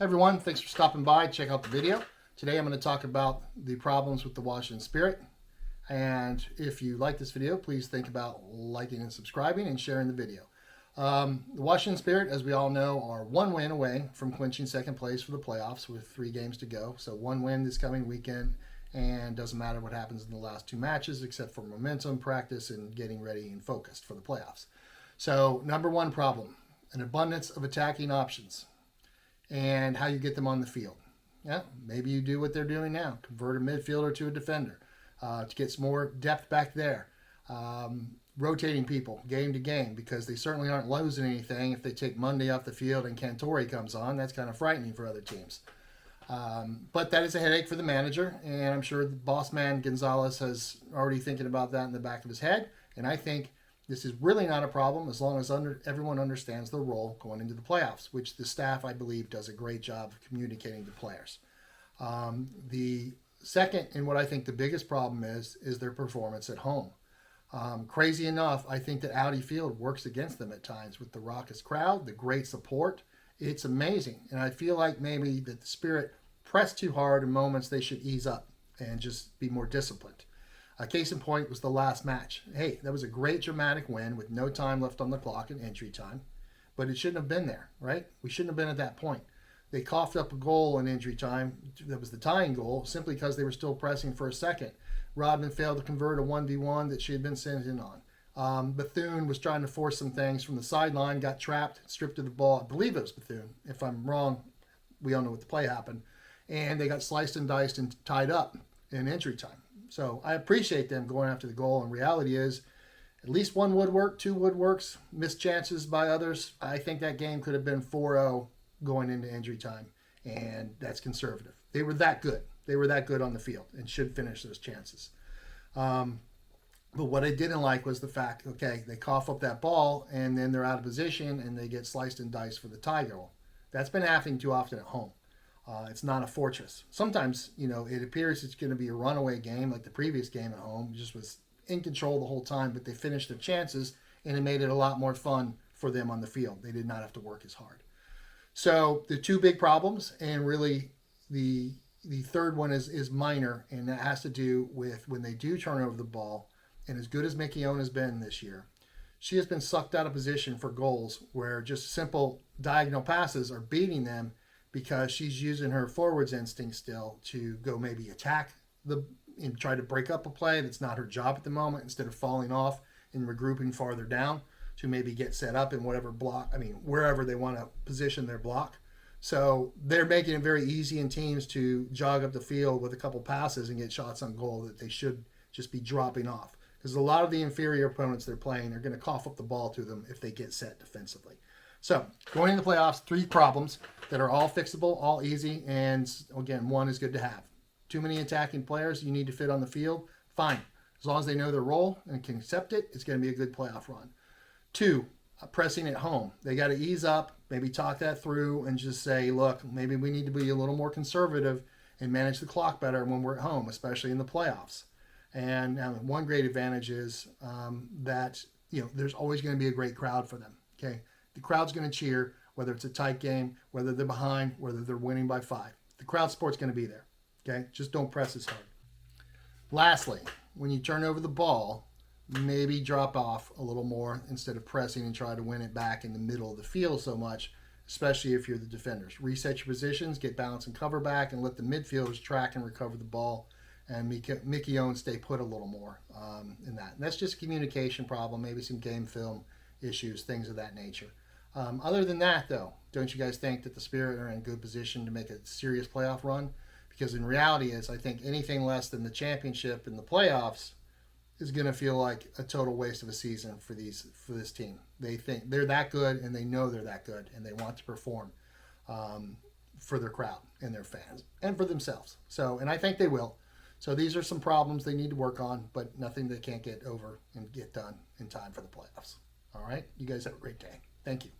Everyone, thanks for stopping by. Check out the video. Today I'm going to talk about the problems with the Washington Spirit. And if you like this video, please think about liking and subscribing and sharing the video. The Washington Spirit, as we all know, are one win away from clinching second place for the playoffs with 3 games to go. So one win this coming weekend, and doesn't matter what happens in the last 2 matches except for momentum, practice, and getting ready and focused for the playoffs. So number one problem, an abundance of attacking options and how you get them on the field. Yeah, maybe you do what they're doing now, convert a midfielder to a defender to get some more depth back there. Rotating people game to game, because they certainly aren't losing anything if they take Monday off the field and Cantori comes on. That's kind of frightening for other teams. But that is a headache for the manager, and I'm sure the boss man Gonzalez is already thinking about that in the back of his head. And I think this is really not a problem as long as everyone understands their role going into the playoffs, which the staff, I believe, does a great job of communicating to players. The second, and what I think the biggest problem is their performance at home. Crazy enough, I think that Audi Field works against them at times with the raucous crowd, the great support. It's amazing. And I feel like maybe that the Spirit pressed too hard in moments they should ease up and just be more disciplined. Case in point was the last match. Hey, that was a great dramatic win with no time left on the clock in injury time, but it shouldn't have been there, right? We shouldn't have been at that point. They coughed up a goal in injury time. That was the tying goal, simply because they were still pressing for a second. Rodman failed to convert a 1v1 that she had been sent in on. Bethune was trying to force some things from the sideline, got trapped, stripped of the ball. I believe it was Bethune. If I'm wrong, we all know what the play happened. And they got sliced and diced and tied up in injury time. So I appreciate them going after the goal. And reality is, at least one would work, 2 would works, missed chances by others. I think that game could have been 4-0 going into injury time, and that's conservative. They were that good. They were that good on the field and should finish those chances. But what I didn't like was the fact, okay, they cough up that ball and then they're out of position and they get sliced and diced for the tie goal. That's been happening too often at home. It's not a fortress. Sometimes, it appears it's going to be a runaway game like the previous game at home. It just was in control the whole time, but they finished their chances and it made it a lot more fun for them on the field. They did not have to work as hard. So the 2 big problems, and really the third one is minor, and that has to do with when they do turn over the ball. And as good as Mickey Owen has been this year, she has been sucked out of position for goals where just simple diagonal passes are beating them, because she's using her forwards instinct still to go maybe attack and try to break up a play that's not her job at the moment, instead of falling off and regrouping farther down to maybe get set up in whatever block, wherever they want to position their block. So they're making it very easy in teams to jog up the field with a couple passes and get shots on goal that they should just be dropping off. Because a lot of the inferior opponents they're playing are going to cough up the ball to them if they get set defensively. So going into the playoffs, 3 problems that are all fixable, all easy, and again, 1 is good to have. Too many attacking players you need to fit on the field, fine. As long as they know their role and can accept it, it's going to be a good playoff run. 2, pressing at home. They got to ease up, maybe talk that through and just say, look, maybe we need to be a little more conservative and manage the clock better when we're at home, especially in the playoffs. And one great advantage is that there's always going to be a great crowd for them. Okay, the crowd's going to cheer whether it's a tight game, whether they're behind, whether they're winning by 5. The crowd support's going to be there. Okay, just don't press as hard. Lastly, when you turn over the ball, maybe drop off a little more instead of pressing and try to win it back in the middle of the field so much, especially if you're the defenders. Reset your positions, get balance and cover back, and let the midfielders track and recover the ball, and Mickey Owen stay put a little more in that. And that's just a communication problem, maybe some game film issues, things of that nature. Other than that, though, don't you guys think that the Spirit are in good position to make a serious playoff run? Because in reality, I think anything less than the championship in the playoffs is going to feel like a total waste of a season for this team. They think they're that good, and they know they're that good, and they want to perform for their crowd and their fans and for themselves. So, and I think they will. So these are some problems they need to work on, but nothing they can't get over and get done in time for the playoffs. All right? You guys have a great day. Thank you.